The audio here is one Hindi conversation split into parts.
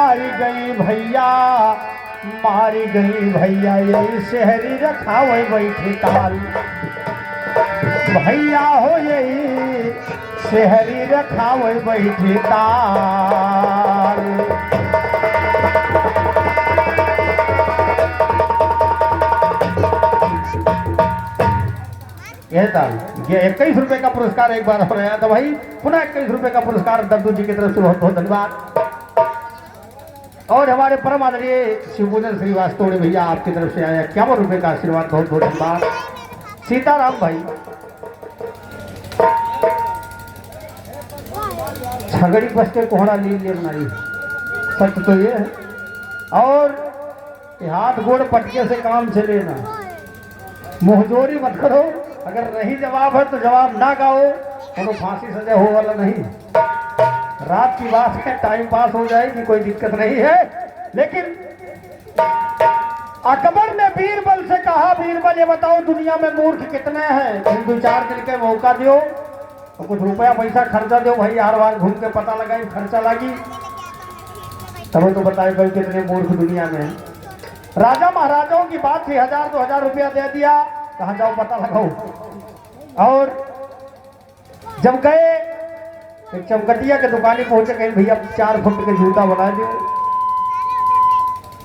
मारी गई भैया, मारी गई भैया, यही शहरी रखा वही बैठी ताल। भैया हो यही शहरी रखा वही बैठी ताल। यह ताल, ये 21 रुपए का पुरस्कार एक बार हो रहा है। तो भाई पुनः 21 रुपए का पुरस्कार दद्दू जी की तरफ से बहुत बहुत धन्यवाद। और हमारे परम आदरणीय शिवपूजन श्रीवास्तव भैया आपकी तरफ से आया 51 रुपए का आशीर्वाद, बहुत बहुत धन्यवाद। सीताराम भाई छगड़ी बस के कोहड़ा लीजिए बनाई, सच तो ये है। और हाथ गोड़ पटके से काम चले ना, मुहजोरी मत करो। अगर नहीं जवाब है तो जवाब ना गाओ, तो फांसी सजा हो वाला नहीं। रात की बात है, टाइम पास हो जाएगी, कोई दिक्कत नहीं है। लेकिन अकबर ने बीरबल से कहा, बीरबल ये बताओ दुनिया में मूर्ख कितने हैं? तुम 2-4 दिन के मौका दो, तो कुछ रुपया पैसा खर्चा दो भाई, हर बार घूम के पता लगाई, खर्चा लगी तब तो बताए भाई कितने मूर्ख दुनिया में है। राजा महाराजाओं की बात थी, 1000-2000 रुपया दे दिया, कहा जाओ पता लगाओ। और जब गए एक चमकटिया के दुकाने पहुंचे, कहीं भैया 4 फुट का जूता बना दो।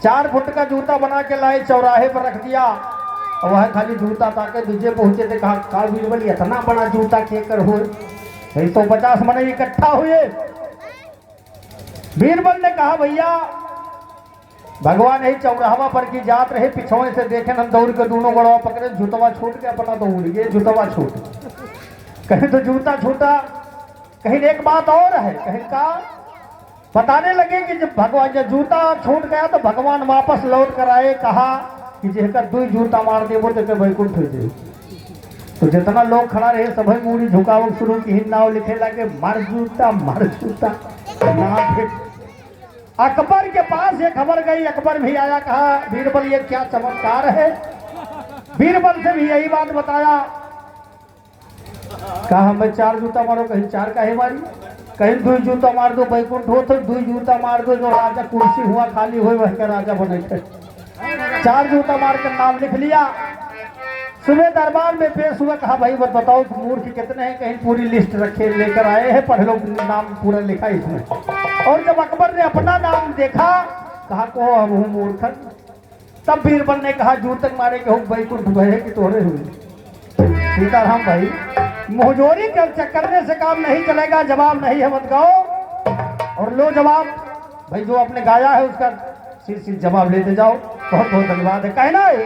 4 फुट का जूता बना के लाए, चौराहे पर रख दिया। और वह खाली जूता ताके दूजे पहुंचे थे, कहा का बीरबल इतना बड़ा जूता केकर हुए? 150 मने इकट्ठा हुए। बीरबल ने कहा भैया भगवान यही चौराहा पर की जात रहे, पिछौए से देखे हम दौड़ के दोनों गड़वा पकड़े, जूतवा छूट के अपना तो उड़ गए, जूतवा छूट। कहीं तो जूता छूटा, कहीं एक बात और है, कहीं का बताने लगे कि जब भगवान जब जूता छूट गया तो भगवान वापस लौट कर आए, कहा कि जेकर 2 जूता मार दे वो तो वैकुंठ हो जाए। तो जितना लोग खड़ा रहे सभी मूड़ी झुकाव शुरू की, नाव लिखे लगे मार जूता मार जूता। अकबर के पास ये खबर गई, अकबर भी आया, कहा बीरबल ये क्या चमत्कार है? बीरबल से भी यही बात बताया, कहा हमें 4 जूता मारो, कहीं 4 का है मारी, कहीं 2 जूता मार दो वैकुंठ हो, तो 2 जूता मार दो जो राजा कुर्सी हुआ खाली हुए वह का राजा बने थे। 4 जूता मार कर नाम लिख लिया। सुबह दरबार में पेश हुआ, कहा भाई बताओ मूर्ख कितने हैं? कहीं पूरी लिस्ट रखे लेकर आए हैं, पढ़ लो, नाम पूरा लिखा इसमें। और जब अकबर ने अपना नाम देखा, कहा को अब हूँ मूर्ख। तब बीरबल ने कहा जूतक मारे के हो वैकुंठ बहे कि तोहरे हुए। सीताराम भाई मुहजोरी करने से काम नहीं चलेगा, जवाब नहीं है मत गाओ और लो जवाब। भाई जो आपने गाया है उसका सिर जवाब लेते जाओ। बहुत बहुत धन्यवाद है। कहना है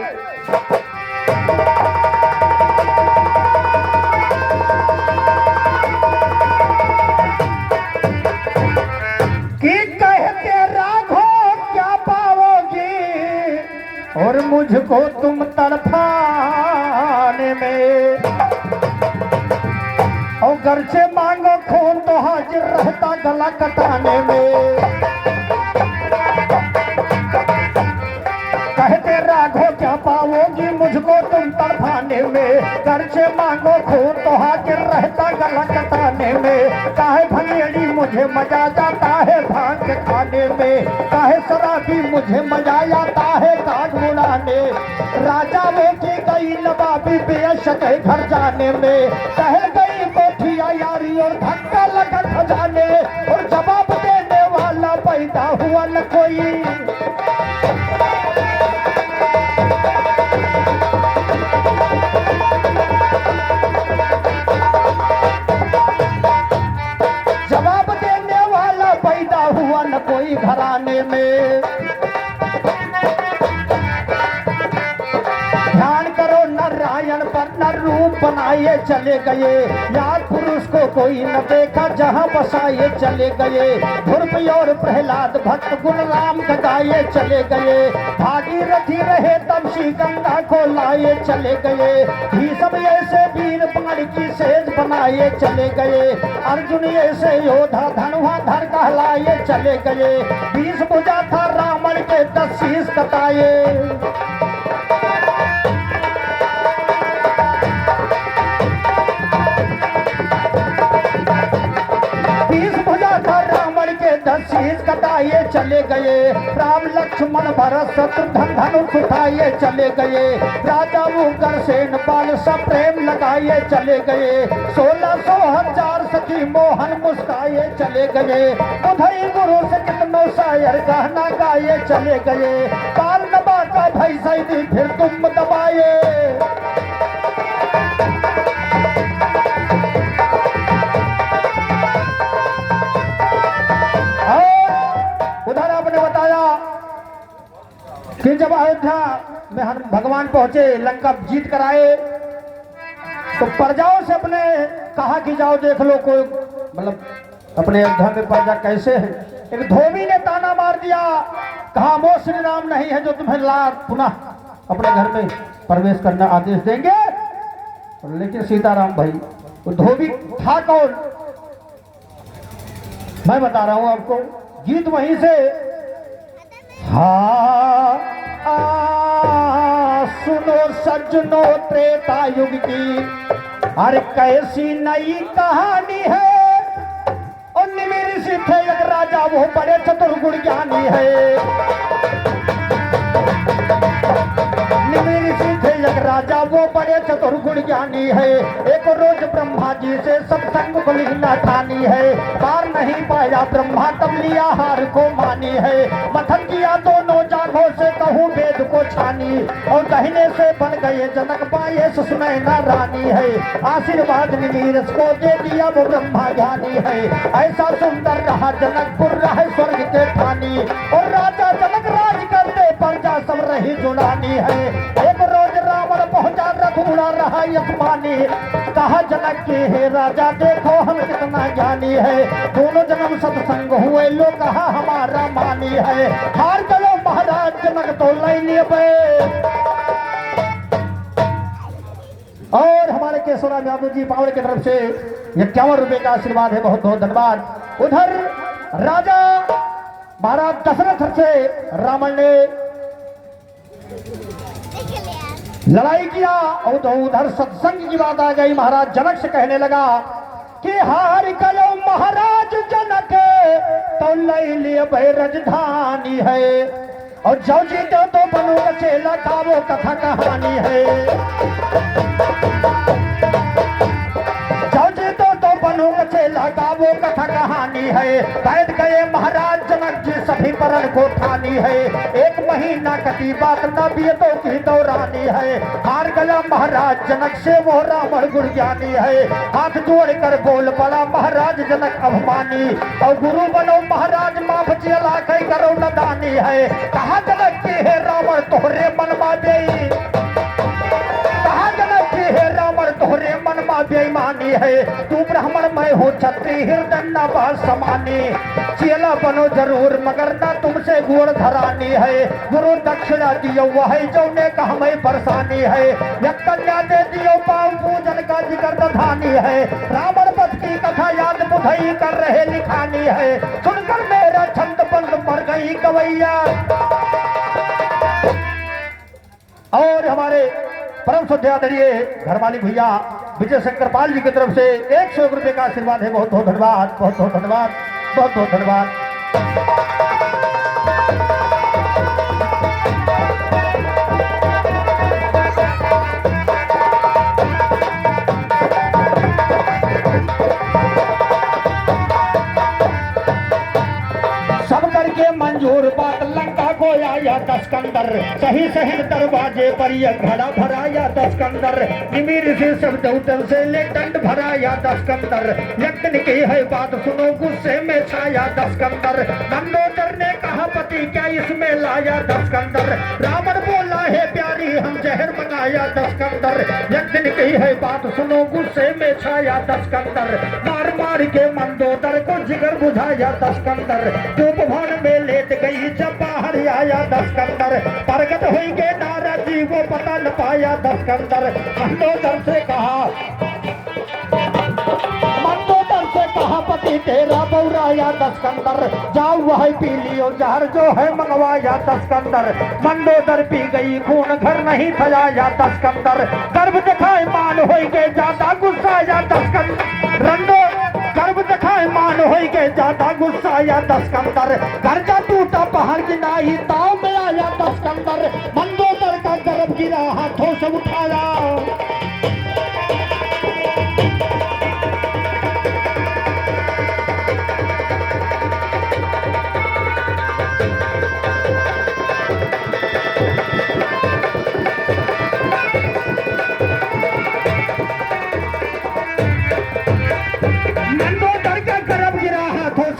कि कहते राघो क्या पाओगी और मुझको तुम तड़पाने में, और घर से मांगो खून तो हाजिर रहता गला कटाने में। कहते राघो क्या पाओगी मुझको तुम तड़पाने में, घर से मांगो खून तो हाजिर रहता गला कटाने में। काहे भंगेड़ी मुझे मजा जाता है भांग के खाने में, काहे शराबी मुझे मजा आता है काग उड़ाने। राजा वो की गई नवाबी बेशक है घर जाने में, कह गई कोठिया यारी और धक्का लगा खजाने, और जवाब देने वाला पैदा हुआ न कोई। जवाब देने वाला पैदा हुआ न कोई घराने में। ध्यान करो नारायण पर न रूप बनाए चले गए, यार पुरुष को कोई न देखा जहां बसाए चले गए। ध्रुव और प्रहलाद भक्त गुण राम गाए चले गए, भागीरथी रहे तब श्री गंगा को लाए चले गए। भीष्म ऐसे वीर बाण की सेज बनाए चले गए, अर्जुन ऐसे योद्धा धनुर्धर कहलाए चले गए। 20 भुजा था रावण के 10 शीश कटाए। शीश कटाए चले गए। राम लक्ष्मण भरत शत्रुघ्न धनुष उठाए चले गए। राजा उग्रसेन बाल सब प्रेम लगाए चले गए। 1600 हजार सखी मोहन मुस्काए चले गए। उधई गुरु से कितनों शायर गहना गाए चले गए। बाल नबा का भाई सैदी फिर तुम दबाए। उधर आपने बताया कि जब अयोध्या में हम भगवान पहुंचे, लंका जीत कर आए, तो प्रजाओं से अपने कहा कि जाओ देख लो कोई, मतलब अपने अयोध्या में प्रजा कैसे है। एक धोबी ने ताना मार दिया, कहा वो श्री राम नहीं है जो तुम्हें ला पुनः अपने घर में प्रवेश करना आदेश देंगे। लेकिन सीताराम भाई, वो धोबी था कौन, मैं बता रहा हूं आपको, गीत वहीं से। हाँ सुनो सज्जनों त्रेता युग की, अरे कैसी नई कहानी है। और निमिर से थे एक राजा, वो बड़े चतुर्गुण ज्ञानी है। निमिर से थे एक राजा, वो बड़े चतुर्गुण ज्ञानी है। एक रोज ब्रह्मा जी से सत्संग को लिखना ठानी है। पार नहीं पाया ब्रह्मा तब लिया हार को मानी है। मथन किया दोनों जागों से कहूँ वेद को छानी। और दहिने से बन गए जनक, बाएं से सुनैना रानी है। आशीर्वाद निमीर को दे दिया वो ब्रह्मा ज्ञानी है। ऐसा सुंदर रहा जनकपुर, रहे स्वर्ग के ठानी। और राजा जनक राज करते प्रजा सब रही जुड़ानी है। एक रोज रावण पहुंचा रथ उड़ा रहा यजमानी। कहा जनक के हे राजा देखो हम कितना ज्ञानी है। दोनों जन्म सत्संग हुए, लो कहा हमारा मानी है। हार चलो महाराज जनक तो ले लिए। और हमारे केशवराम यादव जी पावड़ की तरफ से 51 रुपए का आशीर्वाद है, बहुत बहुत धन्यवाद। उधर राजा महाराज दशरथ से रावण ने लड़ाई किया। और तो उधर सत्संग की बात आ गई। महाराज जनक से कहने लगा कि हार गयो महाराज जनक तो ले लिए राजधानी है। और जो जीते तो बनो चेला का वो कथा कहानी है। जो जीतो तो बनो चेला का वो कथा कहानी है। बैठ गए महाराज जनक जी सभी परण को ठानी है। एक महीना कटी बात नबियतों की दौरानी है। हार गया महाराज जनक से वो रावण गुण ज्ञानी है। हाथ जोड़ कर बोल पड़ा महाराज जनक अभिमानी। और गुरु बनो महाराज माफ चला कई करो नदानी है। कहा जनक की है रावण तोहरे मनमा देई। कहा जनक की है रावण तोहरे मनमा बेईमानी है। तू ब्राह्मण मैं हूँ छत्री हृदय बाल समानी। चेला बनो जरूर मगर ना तुमसे गुण धरानी है। गुरु दक्षिणा दियो वह जो ने कहा मैं परेशानी है। एक कन्या दे दियो पाव पूजन का जिक्र दधानी है। रावण वध की कथा याद बुधई कर रहे लिखानी है। सुनकर मेरा छंद बंद मर गई कवैया। और हमारे परम श्रद्धादरणीय घरमालिक भैया विजय शंकर पाल जी की तरफ से 101 रुपए का आशीर्वाद है, बहुत बहुत धन्यवाद, बहुत बहुत धन्यवाद, बहुत बहुत धन्यवाद। मंजूर बात लंका को आया दस्कंदर। सही सही दरवाजे पर यह घड़ा भराया दस्कंदर। निमिर से शब्द उतर से ले दंड भराया दस्कंदर। यज्ञ की है बात सुनो गुस्से में छाया दस्कंदर। मंदोदर ने कहा पति क्या इसमें लाया दस्कंदर। रावण बोला है प्यारी हम जहर मंगाया दस्कंदर। यज्ञ की है बात सुनो गुस्से में छाया दस्कंदर। मार मार के मंदोदर को जिगर बुझाया दस्कंदर। उपभवन में लेट गई जब बाहर आया दस्कंदर। प्रगट हुई के नारद जी वो पता न पाया दस्कंदर। मंदोदर से कहा पति तेरा बौराया दस्कंदर। जाओ वह पी लियो जहर जो है मंगवाया दस्कंदर। मंदोदर पी गई खून घर नहीं फैलाया दस्कंदर। गर्भ दिखाए मान हो के ज्यादा गुस्साया दस्कंदर। रंडो गर्भ जब दिखाए मान हो गए ज्यादा गुस्सा आया 10 कंदर, घर का टूटा पहाड़ गिनाई ताव में आया 10 कंदर, मंदोदर का गर्भ गिरा हाथों से उठाया।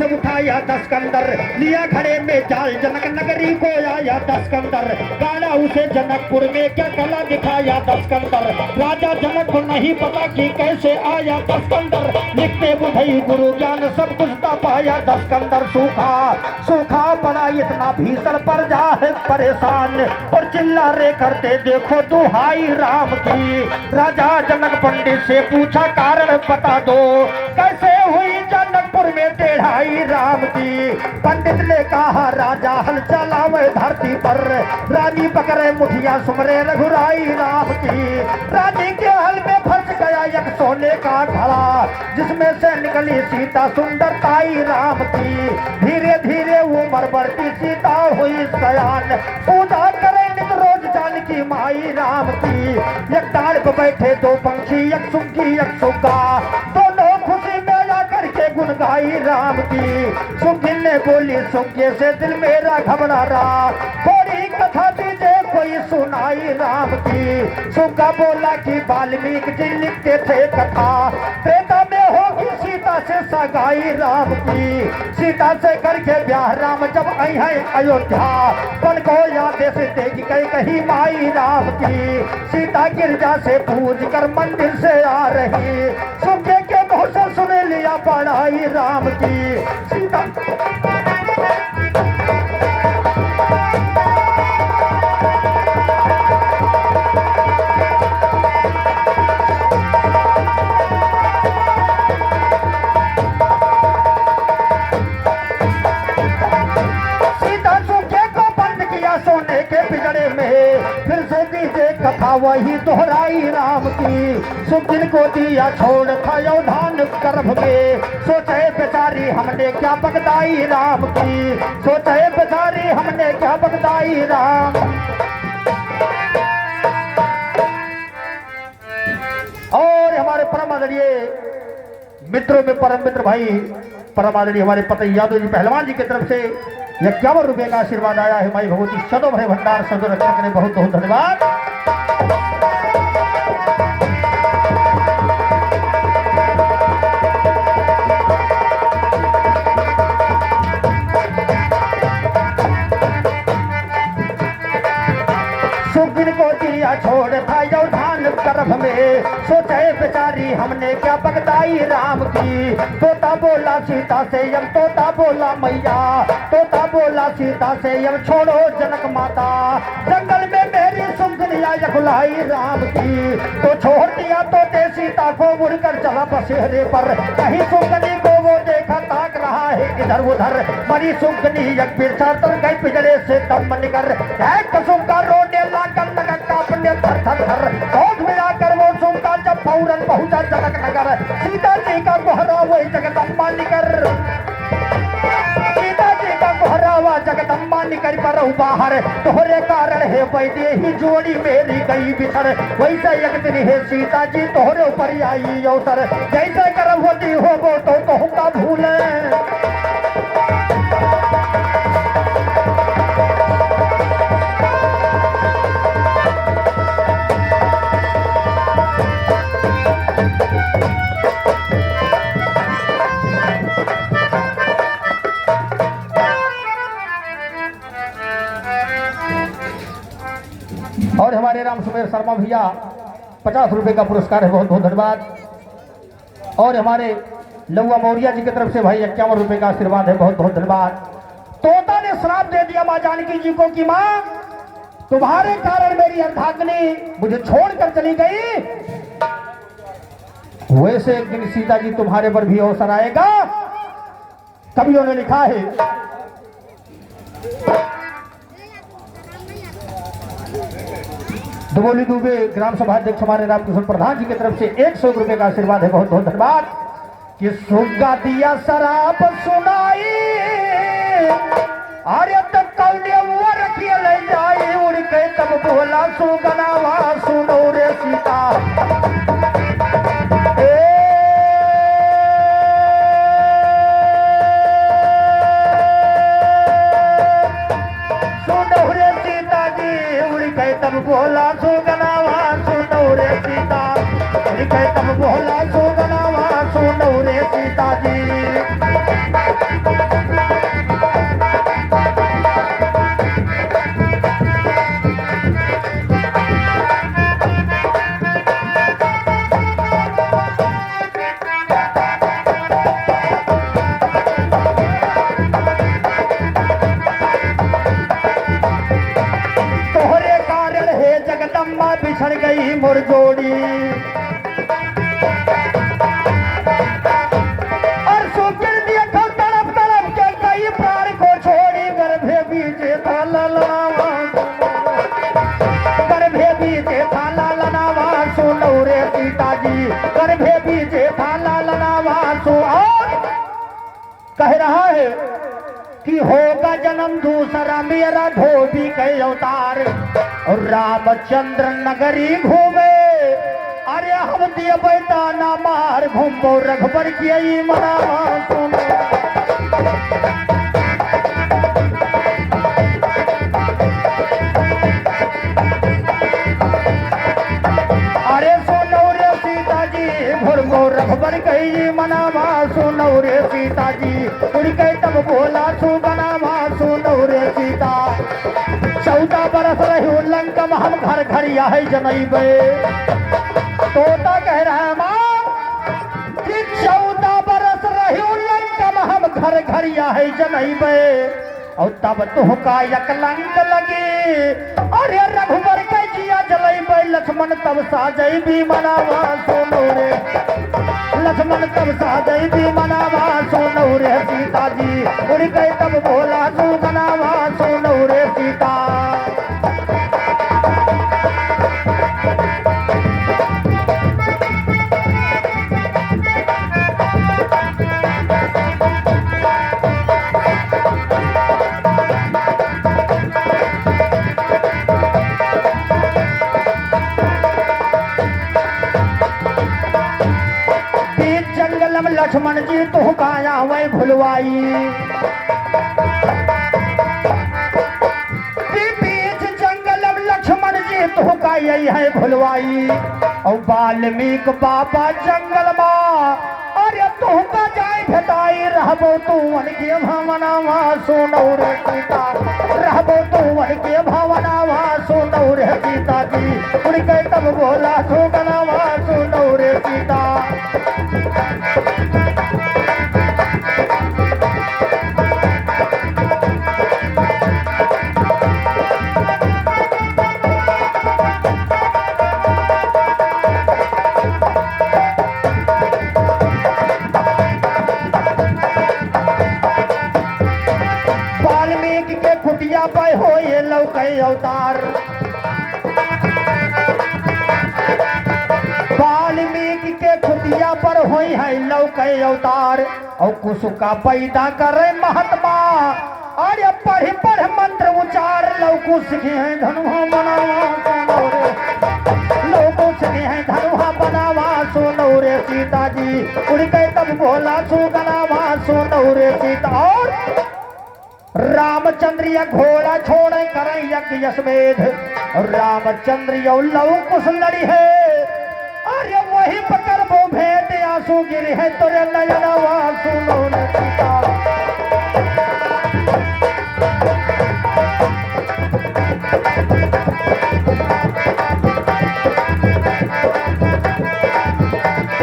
उठाया 10 कंदर, लिया खड़े में जाल जनक नगरी को आया 10 कंदर, गाड़ा उसे जनकपुर में क्या कला दिखाया 10 कंदर, राजा जनक को नहीं पता कि कैसे आया 10 कंदर, लिखते बुझई गुरु ज्ञान सब कुछ ता पाया 10 कंदर, सूखा सूखा पड़ा इतना भीषण पर जा है परेशान, और चिल्ला रे करते देखो दुहाई राम की। राजा जनक पंडित से पूछा कारण बता दो, कैसे हुई जनकपुर में टेढ़ाई राम की। पंडित ने कहा राजा हल चलावे धरती पर, रानी पकड़े मुठिया सुमरे रघुराई राम की। रानी के हल में फंस गया एक सोने का घड़ा, जिसमें से निकली सीता सुंदरताई राम की। धीरे धीरे उम्र बढ़ती सीता हुई सयान, पूजा करे नित रोज जानकी माई राम की। एक डाल पे बैठे दो पंछी, एक सुखी एक सुगा, दोनों खुशी में जाकर के गुन गाई राम की। सुखी ने बोली सुखे से दिल मेरा घबरा रहा, थोड़ी कथा दीजिए कोई सुनाई राम की। सुगा बोला कि वाल्मीकि जी लिखते थे कथा, त्रेता में होगी सीता से सगाई राम की। सीता से करके ब्याह राम जब आई है अयोध्या, पन को याद से देगी कही माई राम की। सीता गिरजा से पूज कर मंदिर से आ रही, सुखे के मुँह से सुन लिया पढ़ाई राम की। सीता फिर से दीजिए कथा वही दोहराई राम की। सुख जिनको दिया छोड़ था योधान गर्भ में, सोचे बेचारी हमने क्या बगदाई राम की। सोचे बेचारी हमने क्या बगदाई राम। और हमारे परम आदरणीय मित्रों में परम मित्र भाई परम आदरणीय हमारे पति यादव जी पहलवान जी की तरफ से 51 रुपए का आशीर्वाद आया है। माई भगवती सदो भरे भंडार सदो रक्षक ने बहुत बहुत धन्यवाद। सुखिन को दिया छोड़ था योधान गर्भ में, सोचे बेचारी हमने क्या बगदाई राम की। तोता बोला सीता से यम, तोता बोला मैया, तोता बोला सीता से यम छोड़ो जनक माता। जंगल में मेरी सुखनिया यखुलाई राम की, तो छोड़ दिया तोते सीता को, मुड़कर चला बसेरे पर। कहीं सुखनी को वो देखा ताक रहा है इधर उधर, मरी सुखनी एक बिरसा तर गई पिजड़े से दम निकर। कसुम का रोने लाकर लगा कांपने थर थर थर, होठ में आकर वो सुनता जब फौरन पहुंचा जनक नगर। सीता जी का गोहरावा जगदम्बा निकर, सीता जी का गोहरावा जगदम्बा निकर पर बाहर। तोहरे कारण है वैद्य ही जोड़ी मेरी गई बिसर, वैसे एक दिन है सीता जी तोहरे ऊपर आई अवसर। जैसे गर्भ होती हो वो तो कहूँगा भूले, और हमारे राम सुमेर शर्मा भैया 50 रुपए का पुरस्कार है, बहुत बहुत धन्यवाद। और हमारे लौआ मौर्या जी की तरफ से भाई 51 रुपए का आशीर्वाद है, बहुत बहुत धन्यवाद। तोता ने श्राप दे दिया माँ जानकी जी को कि माँ तुम्हारे कारण मेरी अर्धांगिनी मुझे छोड़कर चली गई, वैसे एक दिन सीता जी तुम्हारे पर भी अवसर आएगा। कवियों ने लिखा है दुबोली दुबे ग्राम सभा अध्यक्ष हमारे रामकृष्ण प्रधान जी की तरफ से 100 रुपए का आशीर्वाद है, बहुत बहुत धन्यवाद। कि सुगा दिया शराब सुनाई अरे तो कौने वो रखिए ले जाई उड़ के तब बोला सुगनावा सुनो रे सीता सुनो रे सीता जी उड़ के तब बोला सुगनावा सुनो रे सीता उड़ के तब बोला सुगनावा सुनो रे सीता जी बिछड़ गई मोर जोड़ी और सुगिर दिया तो तड़प तड़प के कई प्राण को छोड़ी गर्भे बीजे था ललनावा गर्भे बीजे था ललनावा सुनो रे सीता जी गर्भे बीजे था ललनावा सु और कह रहा है कि होगा जन्म दूसरा मेरा धोबी के अवतार और रामचंद्र नगरी घूमे अरे हम दिए बैठाना मार घूमो रघुबर की मनावा सुनो अरे सुनो रे सीता जी घुरमो रघुबर कही मनावा सुनो रे सीता जी उड़ के तब बोला सुगनावा सुनो रे सीता 14 बरस रही लंका में हम घर घर है जनैबे तोता कह रहा है मां कि 14 बरस रही लंका में हम घर घर है जनैबे और तब तुहका यकलंक लगी अरे रघुबर के जिया जलैबे लक्ष्मण तब साजई भी मनावा सुनो रे लक्ष्मण तब साजई भी मनावा सुनो रे सीता जी उड़ गई तब बोला सुगनावा सुनो रे सीता लक्ष्मण जी तू काया वै भुलवाई बीच जंगल लक्ष्मण जी तू का यही है भुलवाई और वाल्मीकि बाबा जंगल माँ अरे तू का जाय भेटाई रहबो तू के भवनावा सुनो रे सीता रहबो तू के भवनावा सुनो रे सीता जी उड़ के तब बोला सुगनावा सुनो रे सीता वाल्मीकि के कुटिया पे हो ये लौके अवतार वाल्मीकि के कुटिया पर होई है लौके अवतार और कुसुका पैदा करे महात्मा अरे पढ़ पढ़ मंत्र उचार लौकु सीखे हैं धनुहा बनावा लौकु सीखे हैं धनुहा बनावा सुनो रे सीता जी उड़ के तब बोला सुगनावा सुनो रे सीता और रामचंद्र या घोड़ा छोड़े करे यज्ञ और रामचंद्र यो लव कुश लड़ी है अरे वही पकड़ वो भेद आंसू गिरी है तुरे नयनवा सुनो न सीता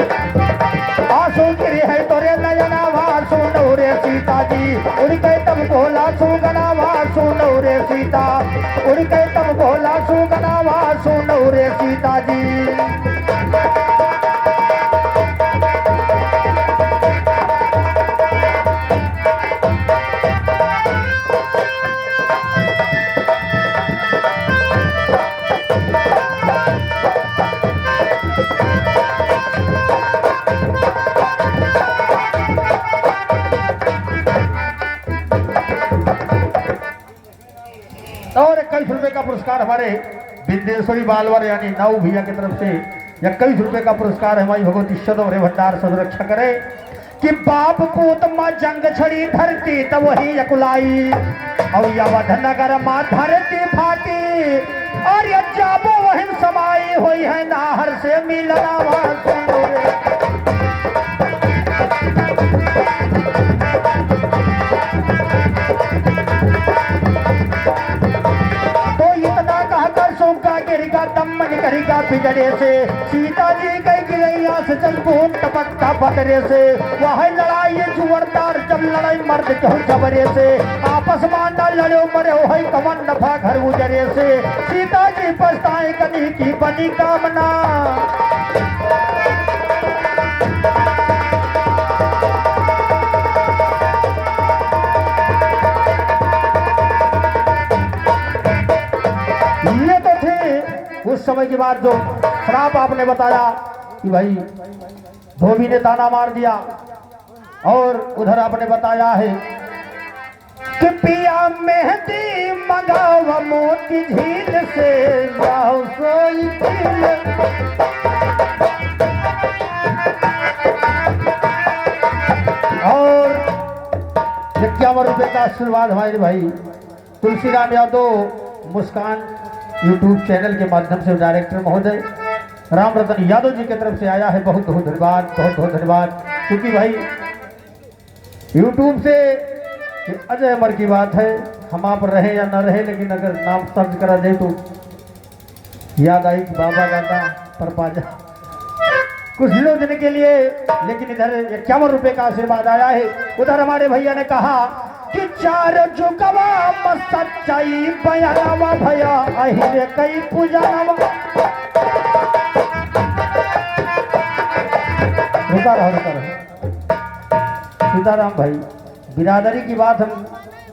आंसू गिरी है तुरे नयनवा सुनो रे सीता जी उड़ के तब बोला सुगनावा सुनो रे सीता उड़ के तब बोला सुगनावा सुनो रे सीता जी पुरस्कार हमारे विंदेश्वरी बालवर यानी नाऊ भैया की तरफ से 21 रुपए का पुरस्कार है। हमारी भगवती सदौरे भंडार सदरक्षा करे कि बाप पूत माँ जंग छड़ी धरती तब वही यकुलाई और यवध नगर माँ धरती फाटी और ये जाबो वही समाई हुई है नाहर से मिलना करिका पिजड़े से सीता जी कई गिरैया से चल खून टपकता पतरे से वह लड़ाई जुवरदार जब लड़ाई मर्द कहूँ जबरे से आपस मांडा लड़ो मरे हो कमन नफा घर गुजरे से सीता जी पछताए कनी की बनी कामना ये तो थे उस समय की बात जो श्राप आपने बताया कि भाई धोबी ने ताना मार दिया और उधर आपने बताया है कि पिया मेहंदी मंगावा मोती झील से जाओ सोई और 51 रुपए का आशीर्वाद हमारे भाई तुलसीराम यादव मुस्कान यूट्यूब चैनल के माध्यम से डायरेक्टर महोदय राम रतन यादव जी की तरफ से आया है। बहुत बहुत धन्यवाद, बहुत बहुत धन्यवाद। क्योंकि भाई यूट्यूब से अजय अमर की बात है, हम आप रहे या न रहे, लेकिन अगर नाम सर्च करा दे तो याद आई कि बाबा दादा पर पाजा कुछ दिनों दिन के लिए। लेकिन इधर 51 रुपए का आशीर्वाद आया है। उधर हमारे भैया ने कहा कि चार जुगवा मत सच्चाई बयानवा भैया अहिरे कई पूजनवा रुका रहो। सीताराम भाई बिरादरी की बात हम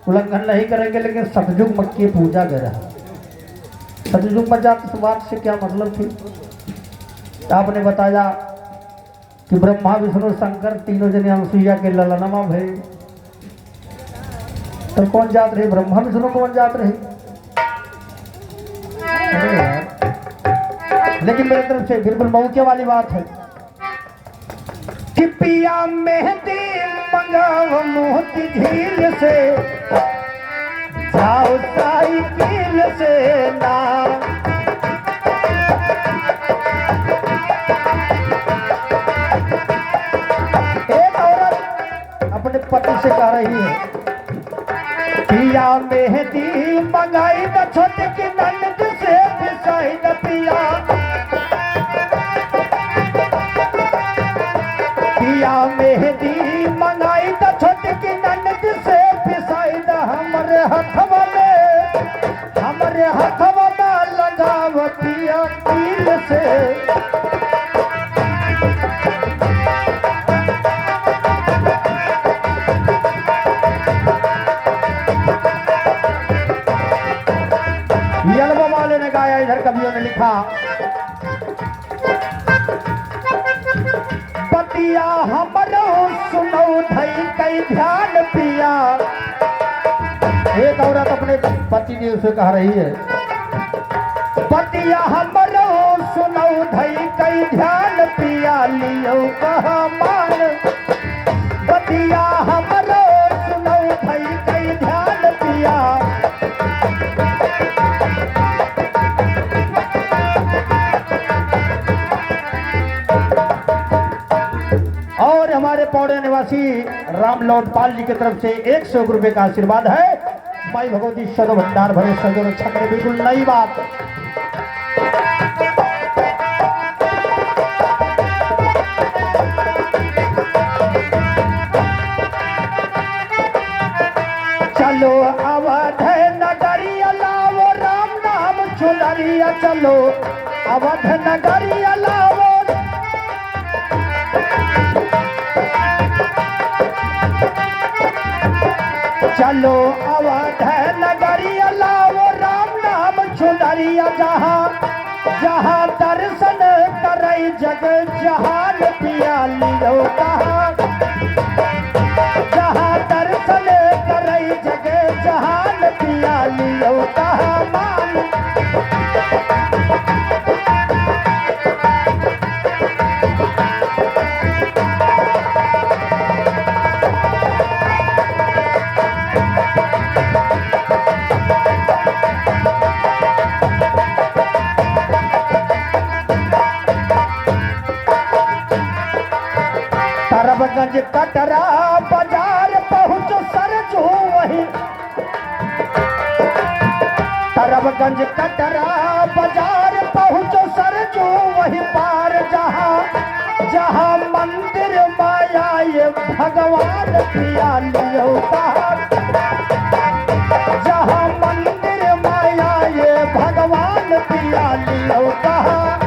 उल्लंघन नहीं करेंगे, लेकिन सतयुग मत की पूजा कर रहा। सतयुग मत जात बात से क्या मतलब थी? आपने बताया कि ब्रह्मा विष्णु शंकर तीनों जने अनसुईया के ललनमा भाई, तो कौन जात रहे? ब्रह्मा विष्णु कौन जात रहे? लेकिन मेरे तरफ से बिल्कुल मौके वाली बात है कि पिया मेहंदी मंगाओ मोती झील से जाओ साइकिल से ना एक औरत अपने पति से कह रही है पिया मेहंदी मंगाई न छोटे की नंद से पिसाई न पिया पिया मेहंदी मंगाई न छोटे की नंद से पिसाई न हमारे हथवा में लगाव पिया कील से वाले ने गाया। इधर कवियों ने लिखा पतिया हमरो सुनो धई कई ध्यान पिया। एक औरत अपने पति देव से कह रही है पतिया हमरो सुनो धई कई ध्यान पिया लियो कहा मान। पतिया हमरो सुनो धई कई ध्यान पिया हमारे पौड़े निवासी राम लोटपाल जी की तरफ से 100 रुपए का आशीर्वाद है। माई भगवती सदो भंडार भरे सदो रक्षा करे। बिल्कुल नई बात। चलो अवध नगरिया लाओ राम नाम चुनरिया चलो अवध नगरिया लाओ चलो अवध नगरिया लाओ राम नाम चुनरिया जहाँ दर्शन करई जग जहान पिया लियो कहाँ जहाँ दर्शन करई जग जहान पिया लियो कहाँ मान। तरबगंज कटरा बाजार पहुंचो सरजू वही तरबगंज कटरा बाजार पहुंचो सरजू वही पार जहाँ मंदिर माया ये भगवान पिया लियो पार जहाँ मंदिर माया ये भगवान पिया लियो पार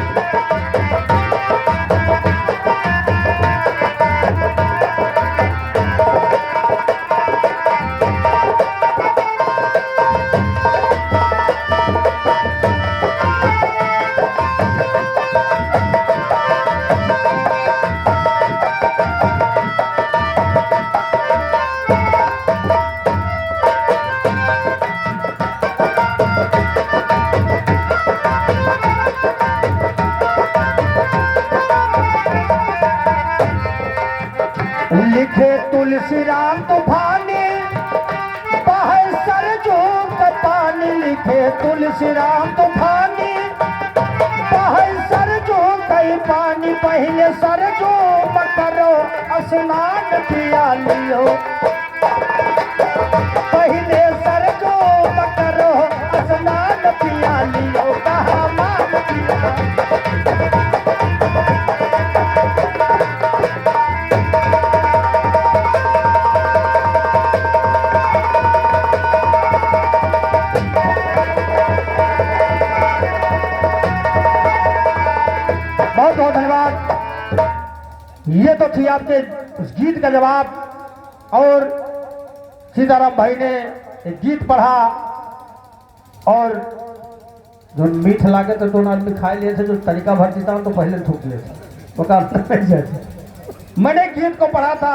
लिखे तुलसी राम तूफानी बहे सरजू का पानी लिखे तुलसी राम तूफानी बहे सरजू कई पानी पहले सरजू मत करो स्नान पिया लियो पहले सरजू मत करो स्नान पिया लियो कहा मान पिया बहुत बहुत धन्यवाद। ये तो थी आपके उस गीत का जवाब और सीताराम भाई ने एक गीत पढ़ा और जो मीठ लागे तो दोनों आदमी खाए लिए थे जो तरीका भर देता तो पहले थूक लिए थे वो काम मैंने गीत को पढ़ा था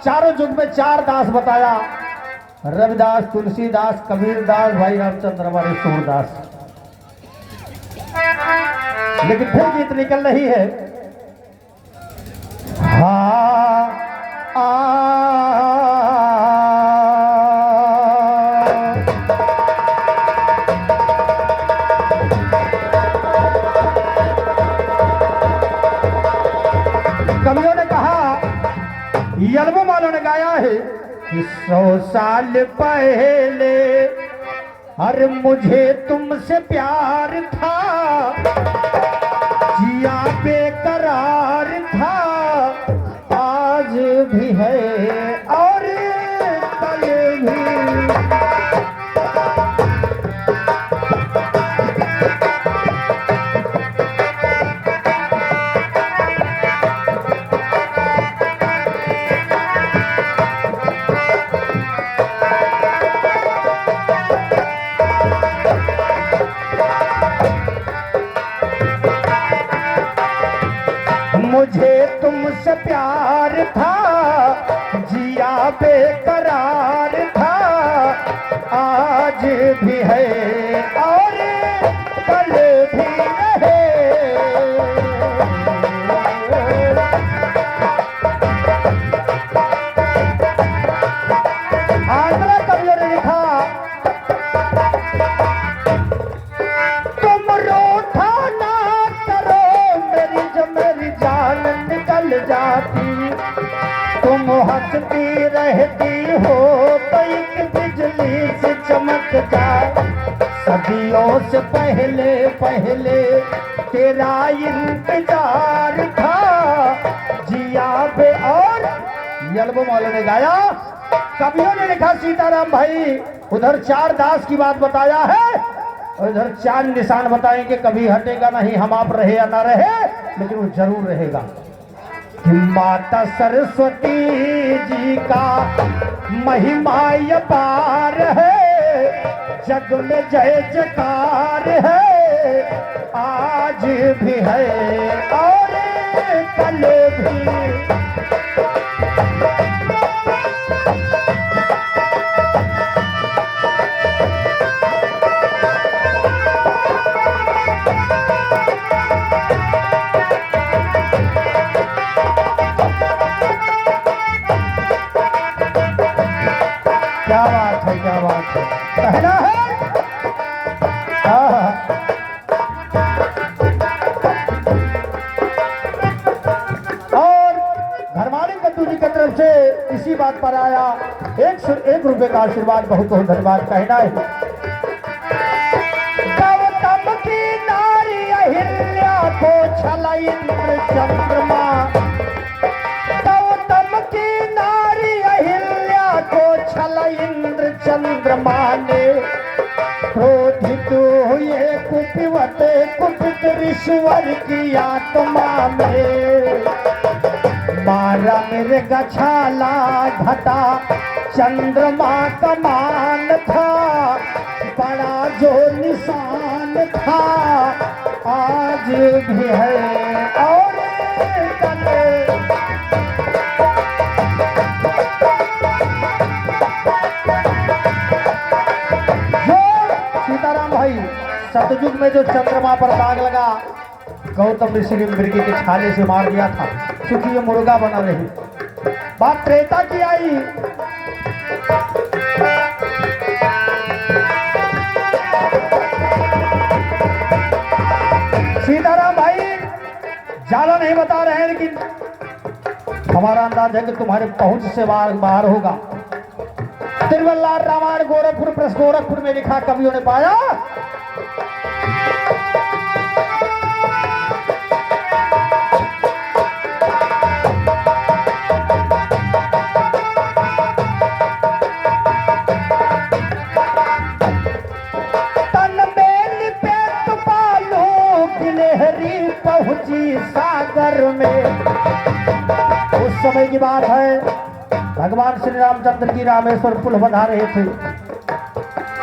चारों युग में चार दास बताया रविदास तुलसीदास कबीरदास भाई रामचंद्र हमारे सूरदास लेकिन फिर गीत निकल रही है हाँ कवियों ने कहा एल्बम वालों ने गाया है कि 100 साल पहले अरे मुझे तुमसे प्यार था जिया बेकरार था आज भी है और कल भी मुझे तुमसे प्यार था जिया बेकरार था आज भी है और कल भी रहे आंध्रा कवियों ने लिखा तुम रोता ना करो मेरी जान निकल जाती तुम हंसती रहती हो तो एक बिजली से चमक जाए सदियों से पहले तेरा इंतजार था जिया बे और एल्बम वालों ने गाया कवियों ने लिखा सीताराम भाई उधर चार दास की बात बताया है और इधर चार निशान बताएंगे कभी हटेगा नहीं हम आप रहे या ना रहे लेकिन वो जरूर रहेगा माता सरस्वती जी का महिमा ये पार है जग में जय जयकार है आज भी है और कल भी क्या बात है कहना है आशीर्वाद पर आया। 101 रुपए का आशीर्वाद, बहुत बहुत धन्यवाद कहना है। गौतम की नारी अहिल्या को छला इंद्र चंद्रमा, गौतम की नारी अहिल्या को छला इंद्र चंद्रमा ने, क्रोधित हुए कुपिवत कुपित ऋषवर की आत्मा में, मारा मेरे गछाला घटा चंद्रमा का मान था, बड़ा जो निशान था आज भी है और कल। सीताराम भाई, सतयुग में जो चंद्रमा पर दाग लगा, गौतम ऋषि ने मृगी के छाले से मार दिया था, क्योंकि ये मुर्गा बना रही। बात त्रेता की आई। सीताराम भाई ज्यादा नहीं बता रहे हैं, लेकिन हमारा अंदाज है कि तुम्हारे पहुंच से बाहर होगा। तिरुवल्लार रामायण गोरखपुर प्रेस गोरखपुर में लिखा कवियों ने पाया, तन में लिपेट बालों की लहरी पहुंची सागर में। उस समय की बात है, भगवान श्री रामचंद्र की रामेश्वर पुल बना रहे थे।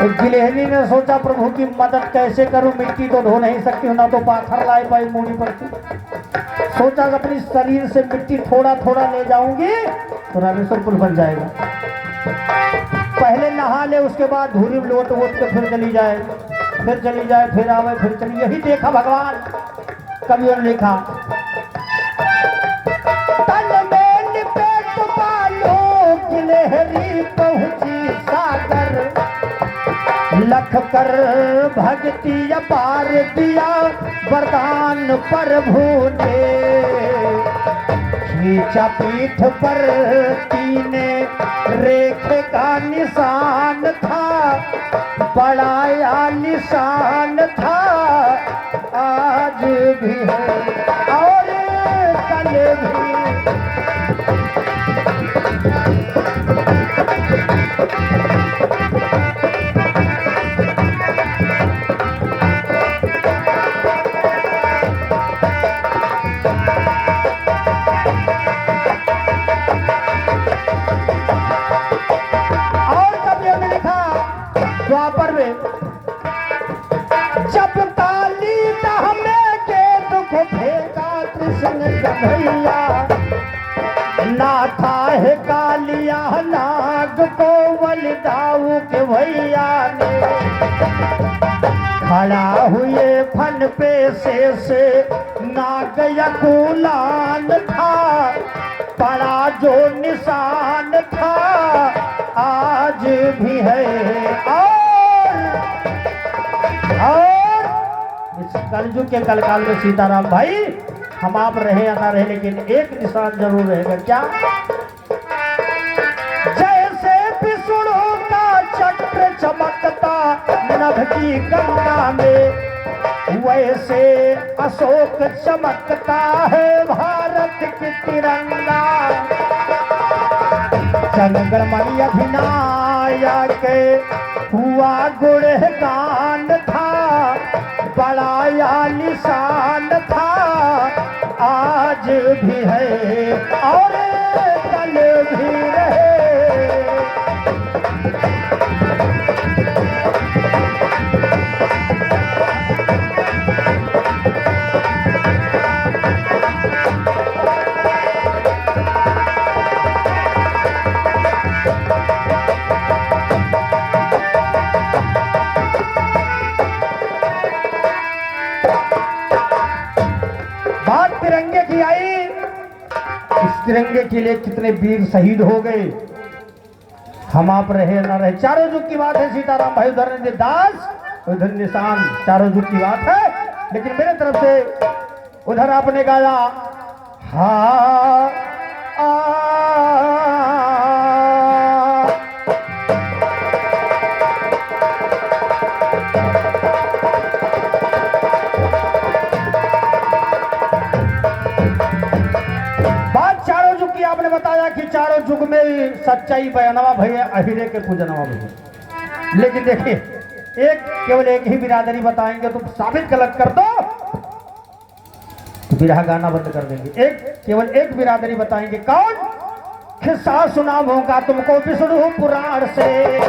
एक गिलहरी ने सोचा प्रभु की मदद कैसे करूं, मिट्टी तो धो नहीं सकती हूं, ना तो पाथर लाई पाई मुड़ी पड़ती। सोचा कि अपनी शरीर से मिट्टी थोड़ा थोड़ा ले जाऊंगी तो रामेश्वर पुल बन जाएगा। पहले नहा ले, उसके बाद धूरी में लोट वोट के फिर चली जाए, फिर चली जाए, फिर आवे, फिर चली। यही देखा भगवान, कवियों ने लिखा, तन में लिपेट बालों की लहरी पहुंची सागर, लख कर भक्ति अपार दिया वरदान प्रभु ने, खींचा पीठ पर तीने रेखे का निशान था, बड़ा निशान था आज भी है और कल भी। द्वापर में जब काली दाह में के दुख फेंका कृष्ण कन्हैया, ना था है कालिया नाग को बलिदाऊ के भैया ने, खड़ा हुए फन पे से नाग यकुलान था, बड़ा जो निशान था आज भी है और इस कलयुग के कलकाल में सीताराम भाई हम आप रहे या ना रहे, लेकिन एक निशान जरूर रहेगा। क्या? जैसे विष्णु का चक्र चमकता नभ की गंगा में, वैसे अशोक चमकता है भारत की तिरंगा। जनगणमन अधिनायक हुआ गुणगान था, बड़ा निशान था आज भी है और कल भी रहे। तिरंगे की आई, इस तिरंगे के लिए कितने वीर शहीद हो गए, हम आप रहे ना रहे। चारों युग की बात है सीताराम भाई, उधर दास उधर निशान, चारों युग की बात है। लेकिन मेरे तरफ से उधर आपने गाया हा बताया कि चारों युग में सच्चाई बयानवा भैया अहिरे के पूजनवा भैया। लेकिन देखिए केवल एक ही बिरादरी बताएंगे तो साबित गलत कर दो तो बिरहा गाना बंद कर देंगे। केवल एक बिरादरी बताएंगे, कौन? किस्सा सुना होगा तुमको विष्णु पुराण से,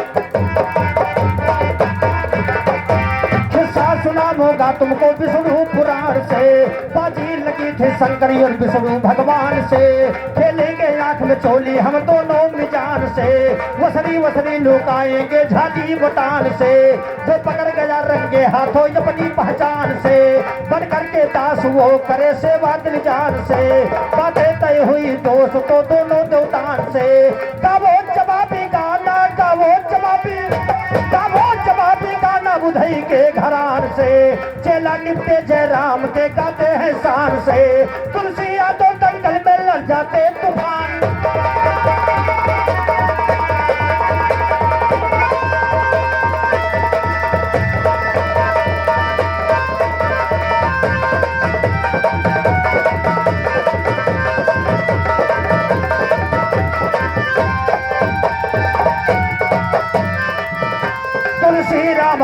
सुना होगा तुमको विष्णु पुराण से। बाजी लगी थी शंकर और विष्णु भगवान से, खेलेंगे आंख में चोली हम दोनों मिजान से। वसरी वसरी लुकाएंगे झाजी बटान से, जो पकड़ गया रंगे हाथों अपनी पहचान से। बन करके दास वो करे सेवा दिल जान से, बातें तय हुई दोस्त तो दोनों देवतान से। गावो जवाबी गाना, गावो जवाबी गाना बुधई के घरान से। चेला निपटे जय राम के गाते हैं शान से, तुलसी यादव दंगल में लड़ जाते तूफान।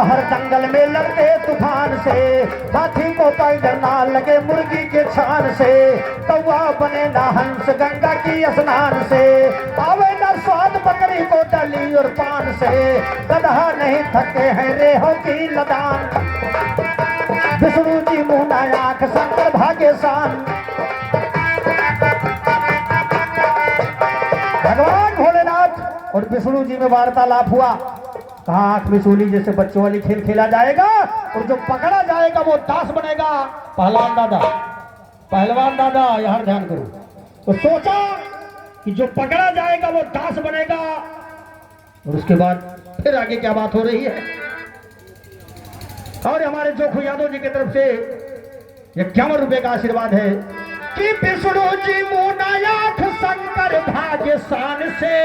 हर दंगल में लड़ते तूफान से, हाथी को पैदल ना लगे मुर्गी के छान से। कौवा बने ना हंस गंगा की स्नान से, पावे ना स्वाद बकरी को डली और पान से। गधा नहीं थके हैं रेहों की लदान, विष्णु जी मुंह आंख शंकर भाग्य शान। भगवान भोलेनाथ और विष्णु जी में वार्तालाप हुआ। कहा आंख में चोली जैसे बच्चों वाली खेल खेला जाएगा और जो पकड़ा जाएगा वो दास बनेगा। पहलवान दादा यहाँ ध्यान करो। तो सोचा कि जो पकड़ा जाएगा वो दास बनेगा। और उसके बाद फिर आगे क्या बात हो रही है। और हमारे जोखू यादव जी की तरफ से 51 रुपए का आशीर्वाद है कि विष्णु जी मुनायाथ शंकर भाग्य शान से।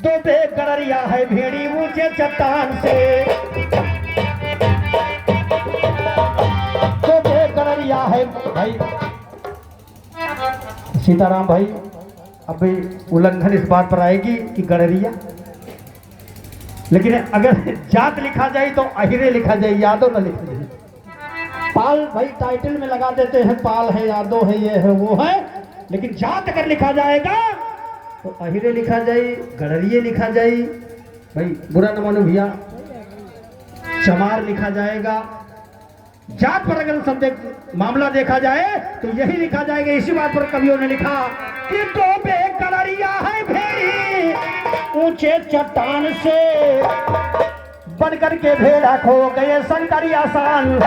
दो बेकररिया है भेड़ी ऊंचे चट्टान से, दो बेकररिया है भाई। सीताराम भाई अब भी उल्लंघन इस बात पर आएगी कि गड़रिया, लेकिन अगर जात लिखा जाए तो अहिरे लिखा जाए, यादव न लिखा जाए। पाल भाई टाइटल में लगा देते हैं, पाल है, यादव है, ये है, वो है। लेकिन जात अगर लिखा जाएगा तो अहिरे लिखा जाए, गड़रिये लिखा जाए। भाई बुरा न मानो भैया, चमार लिखा जाएगा। जात पर अगर सब मामला देखा जाए तो यही लिखा जाएगा। इसी बात पर कवियों ने लिखा कि दो बेकररिया है भेड़ी ऊंचे चट्टान से, बन करके भेड़ा खो गए शंकरिया शान।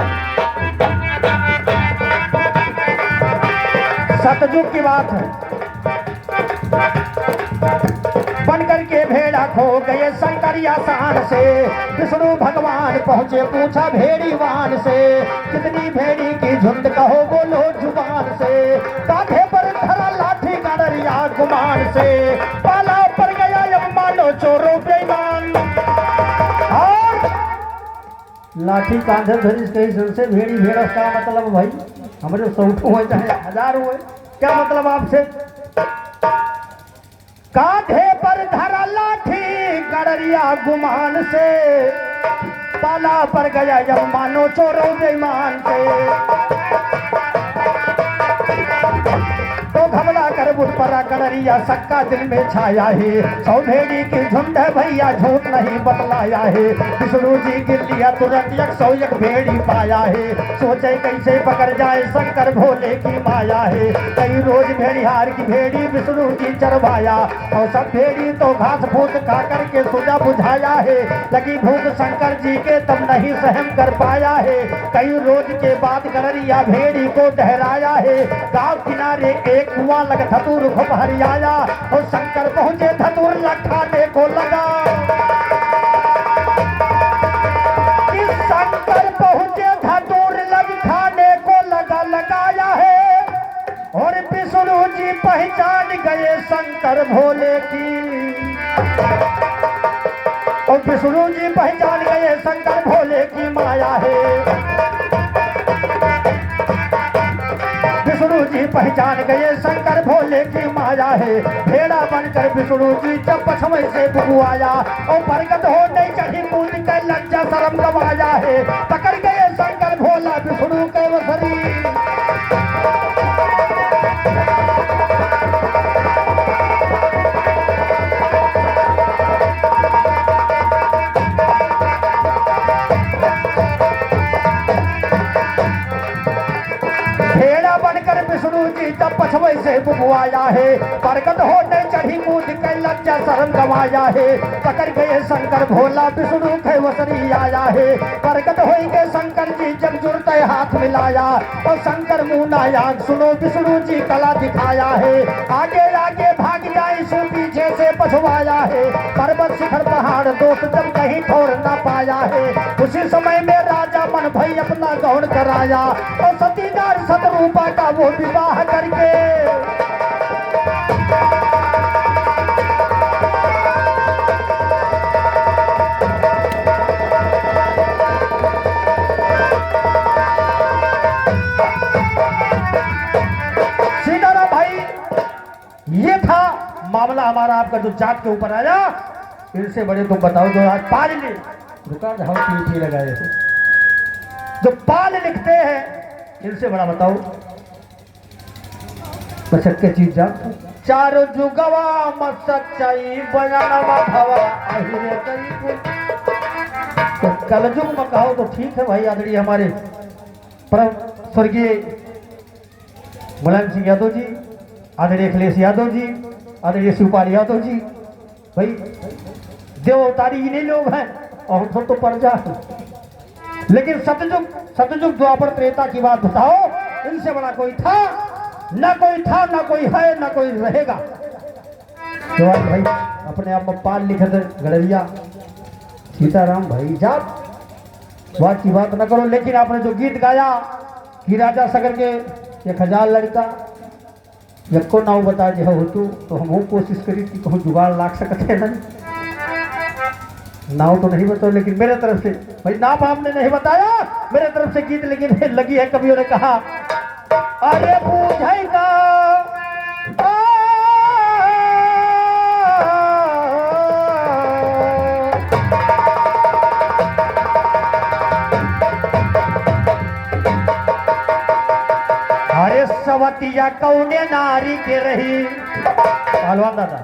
सतयुग की बात है। बनकर के भेड़ा खो गए शंकरिया शान से। विष्णु भगवान पहुंचे पूछा भेड़ीवान से, कितनी भेड़ी की झुंड कहो बोलो जुबान से। कांधे पर धरा लाठी गड़रिया गुमान से, पाला पर गया अब मानो चोरों बेईमान। और लाठी कांधे धरी कहीं से भेड़ी भेड़ा का मतलब भाई हमारे 100 हुए चाहे 1000 हुए, क्या मतलब आपसे। कांधे पर धरा लाठी गड़रिया गुमान से, पाला पर गया जब मानो चोरों बेईमान से। तो घबरा कर बुढ़ परा गड़रिया सक्का दिल में छाया है। 100 भेड़ी की झुंड है भैया झूठ नहीं बतलाया है। विष्णु जी गिर लिया तुरंत 101 भेड़ी पाया है। सोचे कैसे पकड़ जाए शंकर भोले की माया है। कई रोज भेड़िहार की भेड़ी विष्णु जी चरवाया, और सब भेड़ी तो घास फूस खा करके सुजा बुझाया है। लगी भूख शंकर जी के तब नहीं सहम कर पाया है। कई रोज के बाद गड़रिया भेड़ी को ठहराया है। गांव किनारे एक कुआं लग धतूर खूब हरियाया, और शंकर पहुंचे धतूर खाने को लगा। शंकर पहुंचे धतूर खाने को लगाया है। और विष्णु जी पहचान गए शंकर भोले की, और विष्णु जी पहचान गए शंकर भोले की माया है। विष्णु जी पहचान गए शंकर भोले की माया है। भेड़ा बनकर विष्णु जी जब पछमई से बुआया और प्रकट हो नहीं चढ़ी कूद के लज्जा शर्म गवाया है। पकड़ गए शंकर भोला विष्णु के वसरी। विष्णु जी तब पछवई से बुआया है। प्रकट होने चढ़ी कूद के लज्जा शर्म गवाया है। पकड़ गए शंकर भोला विष्णु के वसरी आया है। प्रकट हो गए शंकर जी जब जुड़ते हाथ मिलाया और शंकर मुनाया सुनो विष्णु जी कला दिखाया है। आगे आगे भाग जाए सो पीछे से पछवाया है। पर्वत शिखर पहाड़ दोस्त जब कहीं ठोर न पाया है। उसी समय में राजा मन भई अपना गौण कराया और सतीदार सतरूपा का वो विवाह करके सीताराम भाई, ये था मामला हमारा आपका जो जात के ऊपर आया। इनसे बड़े तुम बताओ जो आज पाल रुका टी लगाए हो, जो पाल लिखते हैं इनसे बड़ा बताओ के चीज जा चारो जुगवा मत सच्चाई बयानवा भवा आहिरे कई तो कलजुग में कहो तो ठीक है भाई। आदरणीय हमारे परम स्वर्गीय मुलायम सिंह यादव जी, आदरणीय अखिलेश यादव जी, आदरणीय शिवपाल यादव जी, भाई देव अवतारी ही नहीं लोग हैं और हम तो प्रजा है। लेकिन सतयुग द्वापर त्रेता की बात बताओ, इनसे बड़ा कोई था ना, कोई था ना कोई है ना कोई रहेगा। तो भाई अपने आप में पाल लिखे थे गड़रिया सीताराम भाई जात बात की बात न करो। लेकिन आपने जो गीत गाया कि राजा सगर के 1000 लड़का यको नाव बता जे हो तो हम कोशिश करी कि कहूँ जुगाड़ लाग सकते नहीं। नाव तो नहीं बताओ लेकिन मेरे तरफ से भाई नाम आपने नहीं बताया, मेरे तरफ से गीत लेकिन लगी है। कवियों ने कहा अरे पूछेगा अरे सवतिया कौने नारी के रही, पहलवान दादा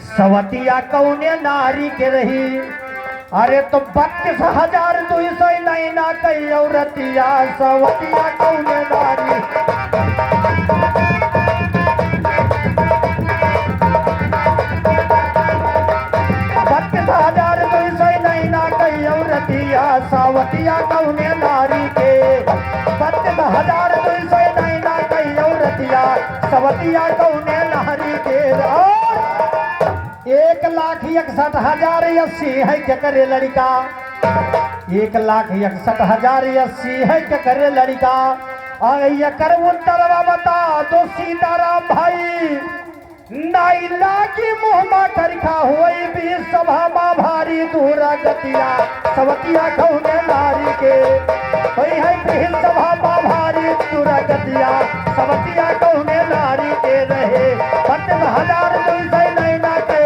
सवतिया कौने नारी के रही। अरे तो 32,200 नैना कई औरतिया सवतिया कौने नारी। 32,200 नैना कई औरतिया सवतिया कौने नारी के। 32,200 नैना कई औरतिया सवतिया कौने नारी के। 1,61,080 है क्या करे लड़का, 1,61,080 है क्या करे लड़का। ये कर उत्तरवा बता दो सीताराम भाई। नाइला की मुहमा करखा हुई भी सभा मा भारी दूरा गतिया सवतिया कौने नारी के। वही है भी सभा मा भारी दूरा गतिया सवतिया कौने नारी के रहे। 32,200 नैना के।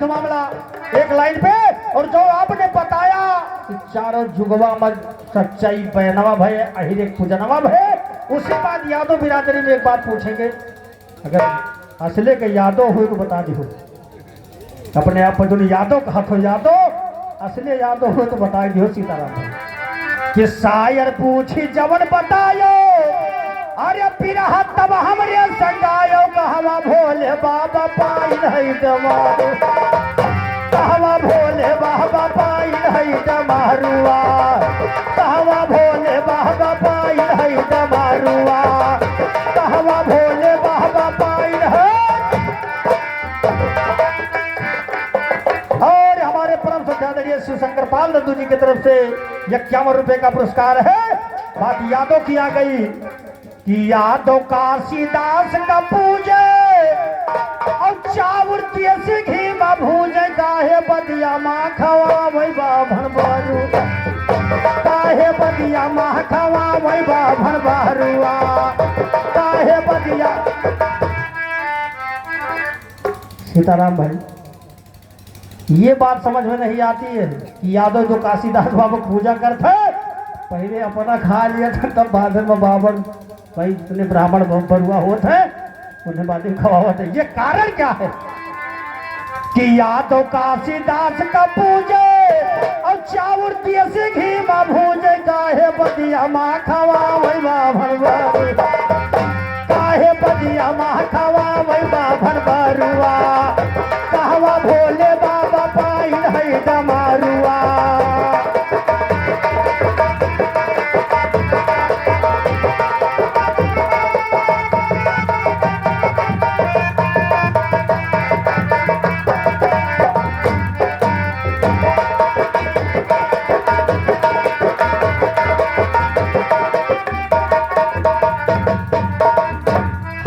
मामला एक लाइन पे और जो आपने बताया चारों जुगवा में सच्चाई बयानवा भय अहिरे पूजनवा भय। उसी बाद यादव बिरादरी में एक बात पूछेंगे, अगर असले के यादव हुए तो बता दी हो। अपने आप पर जो यादव कहा तो यादव असले यादव हुए तो बता दी हो सीताराम कि शायर पूछी जवन बतायो। अरे पिरहा तब हमरे संगायो कहवा भोले बाबा पाई नहीं दमारो, कहवा भोले बाबा पाई नहीं दमारुआ, कहवा भोले बाबा पाई नहीं दमारुआ, कहवा भोले बाबा पाई नहीं। और हमारे परम श्रद्धाधनीय शिव शंकर पाल नंदू जी की तरफ से 51 रुपए का पुरस्कार है। बात यादों की आ गई कि यादों काशीदास का पूजे और चावल से घी में भूजे काहे बदिया माँ खवा वही बाभन बारू काहे बदिया माँ खवा वही बाभन बारुआ काहे बदिया। सीताराम भाई, ये बात समझ में नहीं आती है कि यादव जो काशीदास बाबा पूजा करते पहले अपना खा लिया था, तब बाद में बाबर भाई इतने ब्राह्मण बरुआ होते उन्हें बाद में खवावत है। ये कारण क्या है कि यादव काशीदास का पूजे और चावल से घी में भूजे काहे बदिया माँ खवा वही बाभन काहे बदिया माँ खवा वही बाभन बरुआ कहवा भोले बाबा पाई है डमारुआ।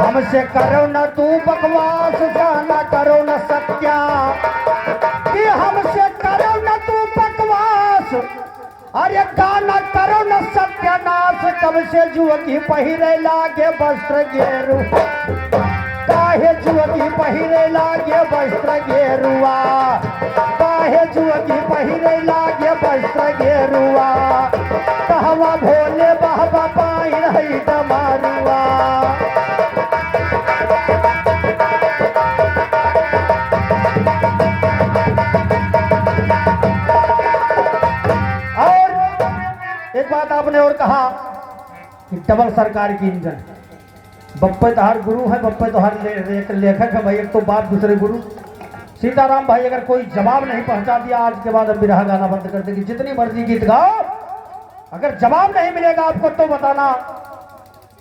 हमसे करो न तू बकवास जाना करो न सत्या कि हमसे करो न तू बकवास अरे गाना करो न सत्यानाश। कब से जुवती पहिरे लागे वस्त्र गेरु काहे जुवती पहिरे लागे वस्त्र गेरुआ काहे जुवती पहिरे लागे वस्त्र गेरुआ कहवा भोले बाबा पाई रही डमारुआ। बात आपने और कहा कि डबल सरकार की इंजन बप्पे तो हर गुरु है, बप्पे तो हर लेखक है भाई, एक तो बात दूसरे गुरु। सीताराम भाई, अगर कोई जवाब नहीं पहुंचा दिया आज के बाद अब बिरहा गाना बंद कर देगी, जितनी मर्जी गीत गाओ, अगर जवाब नहीं मिलेगा आपको तो बताना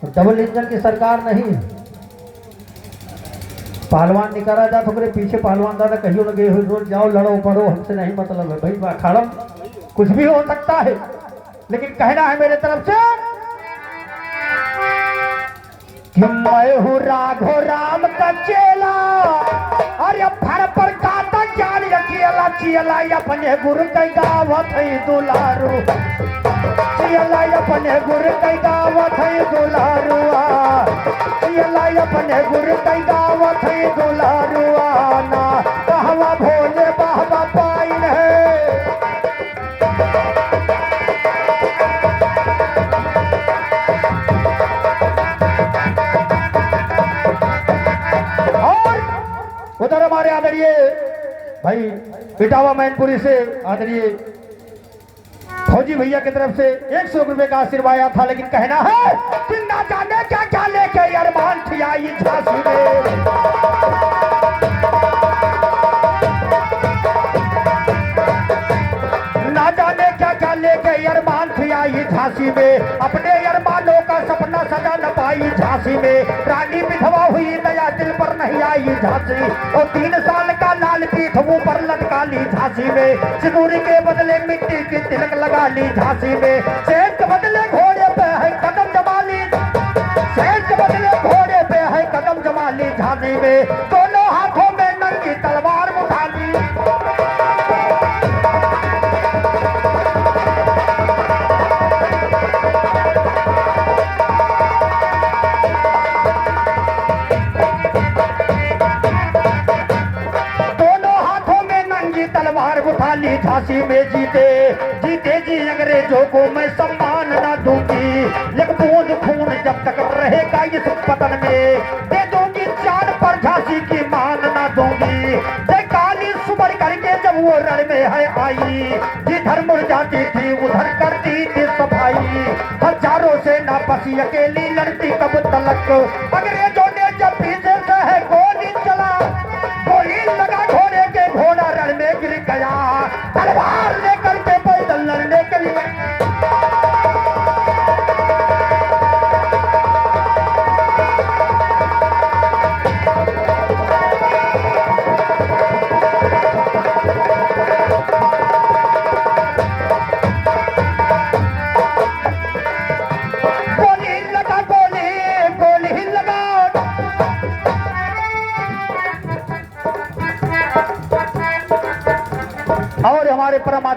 तो डबल इंजन की सरकार नहीं है। पहलवान निकाला जा तो पीछे पहलवान दादा कहियो लगे रोज जाओ लड़ो पड़ो, हमसे नहीं मतलब है भाई, अखाड़ा कुछ भी हो सकता है, लेकिन कहना है मेरे तरफ से कि मैं हूँ राघो राम का चेला, अरे फर पर गाता ज्ञान अकेला चियला अपने गुरु कई गावत है दुलारू चियला अपने गुरु कई गावत है दुलारुआ चियला अपने गुरु कई गावत है दुलारुआ ना कहवा भोले बाबा पाइन है। उधर हमारे आदरणीय भाई इटावा मैनपुरी से आदरणीय फौजी भैया की तरफ से 100 रुपए का आशीर्वाद आया था, लेकिन कहना है कि ना जाने क्या क्या लेके अरमान थी आई झांसी में ना जाने क्या क्या लेके अरमान थी आई झांसी में अपने अरमानों का सपना सजा न पाई झांसी में रानी विधवा हुई दया दिल पर नहीं आई झांसी और 3 साल का लाल पीठ मुंह पर लटका ली झांसी में सिंदूर के बदले मिट्टी की तिलक लगा ली झांसी में शेर के बदले घोड़े पे है कदम जमा ली शेर के बदले घोड़े पे है कदम जमा ली झांसी में दोनों हाथों में नंगी तलवार उठा ली। उठा ली झांसी में जीते जीते जी अंग्रेजों को मैं सम्मान ना दूंगी, एक बूंद खून जब तक रहेगा इस पतन में दे दूंगी जान पर झांसी की मान ना दूंगी। काली सुमर करके जब वो रण में है आई जिधर मुड़ जाती थी उधर करती थी सफाई हजारों से ना बसी अकेली लड़ती कब तलक अंग्रेजों ने जब पीछे से है गोली चला गोली लगा घोड़े के घोड़ा रण में गिर गया तलवार लेकर के पैदल लड़ने के लिए।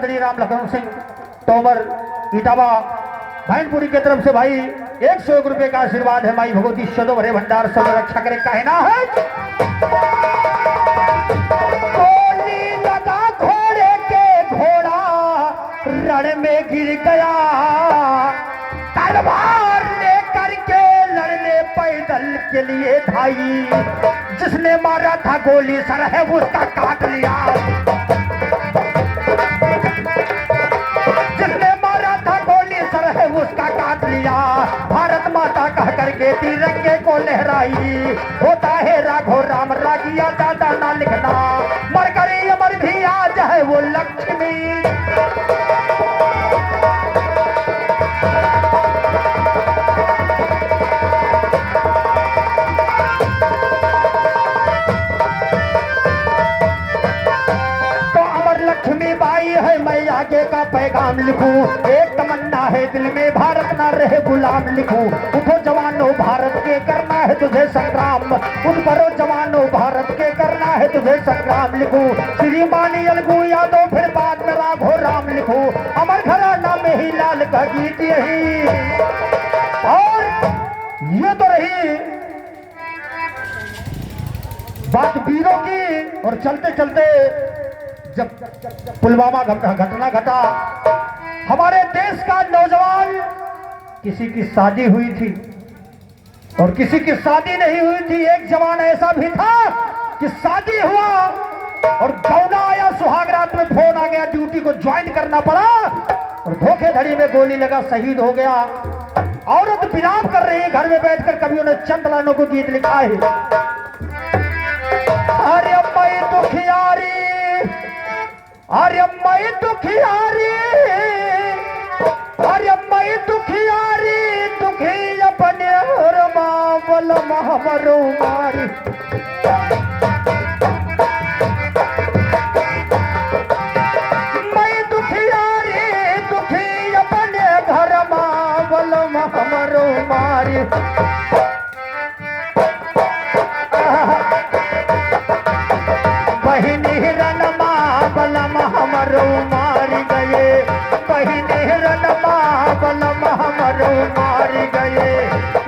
आदरणीय राम लखन सिंह तोमर इटावा भैनपुरी की तरफ से भाई 101 रुपए का आशीर्वाद है। माई भगवती सदो भरे भंडार सब रक्षा करे कहना है। गोली लगा घोड़े के घोड़ा रण में गिर गया, तलवार लेकर के लड़ने पैदल के लिए धाई, जिसने मारा था गोली सर है उसका काट लिया, जिसने मारा था गोली सर है उसका काट लिया। भारत माता कह करके तिरंगे को लहराई, होता है राघो राम रागिया दादा ना लिखना, मर गई अमर भी आज है वो लक्ष्मी। है मैं आगे का पैगाम लिखूं, एक तमन्ना है दिल में भारत ना रहे गुलाम लिखूं। उठो जवानों भारत के करना है तुझे संग्राम, उठ करो जवानों भारत के करना है तुझे संग्राम लिखूं। श्रीमानी अलगू यादव फिर बाद में राघो राम लिखूं, अमर घराना में ही लाल का गीत यही। और ये तो रही बात वीरों की। और चलते चलते जब पुलवामा घटना घटा, हमारे देश का नौजवान किसी की शादी हुई थी और किसी की शादी नहीं हुई थी। एक जवान ऐसा भी था कि शादी हुआ और गौना आया, सुहागरात में फोन आ गया, ड्यूटी को ज्वाइन करना पड़ा और धोखेधड़ी में गोली लगा, शहीद हो गया। औरत विलाप कर रही है घर में बैठकर, कवियों ने चंद लानों को गीत लिखा है। अरे मई दुखियारी, अरे मई दुखियारी, अरे मई दुखियारी, दुखी अपने बल महमरो मारी। मई दुखियारी, दुखी अपने घर बल महमरो मारी। बहिनी रनमा बलम हमरो मार गए, बहिनी रनमा बलम हमरो मार गए,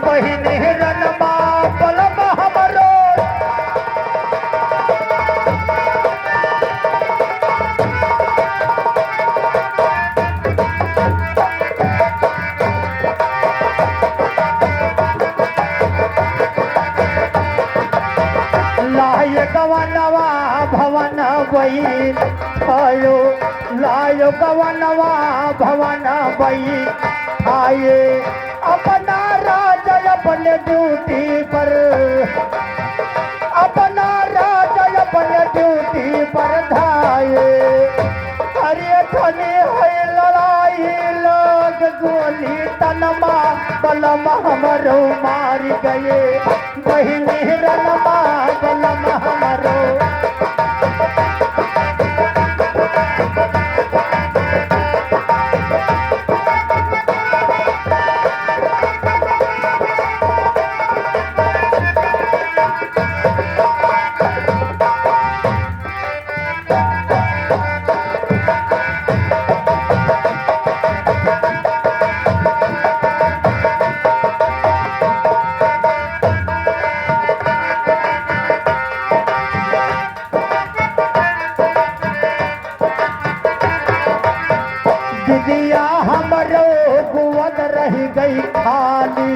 बहिनी रनमा बलम हमरो। लाय गवनवा भवन बई आयो, लायो गवनवा भवन बई आए, अपना राजा अपने ड्यूटी पर, अपना राजा अपने ड्यूटी पर धाये। अरे धनी है लड़ाई लोग गोली तनमा बलम हमरो मार गए, बहिनी रनमा बलम हमरो। दिदिया हमरो कुवन रही गई खाली,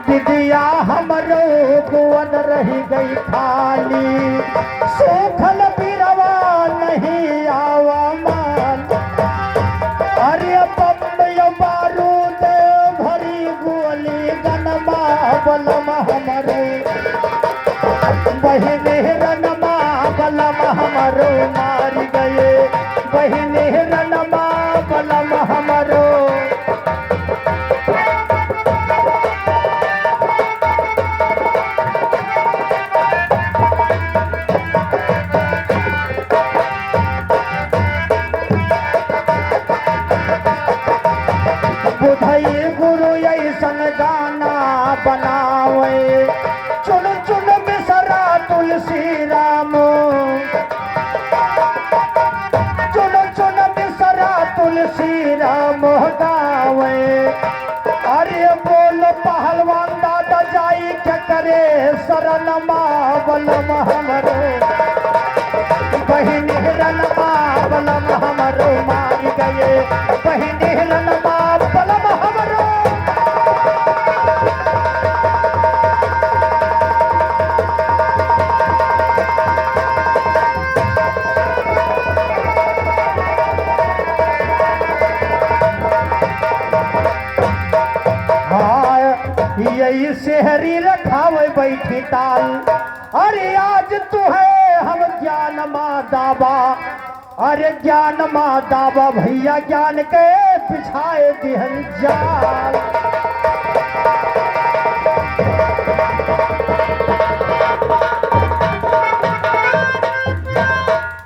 दिदिया हमरो कुवन रही गई खाली, सूखल बिरवा नहीं आवा मान। अरे बम्बई बारूद भरी गोली गनमा बलम हमरो, बहिनी रनमा बलम हमरो मार गए, बहिनी रनमा बलम हमरो। बुधई गुरु ऐसन गाना बनावे, चुन चुन बिसरा तुलसी राम, चुन चुन बिसरा भगावे। अरे बोलो पहलवान दादा जाई क्या करे शरण बलम हमरो, बहिनी रमा बलम हमरो मार गए, बहिनी रमा बलम हमरो। यही शहरी रखावे बैठी ताल। अरे आज तू है हम ज्ञान माँ दाबा, अरे ज्ञान माँ दाबा भैया ज्ञान के बिछाए दिहन जाल।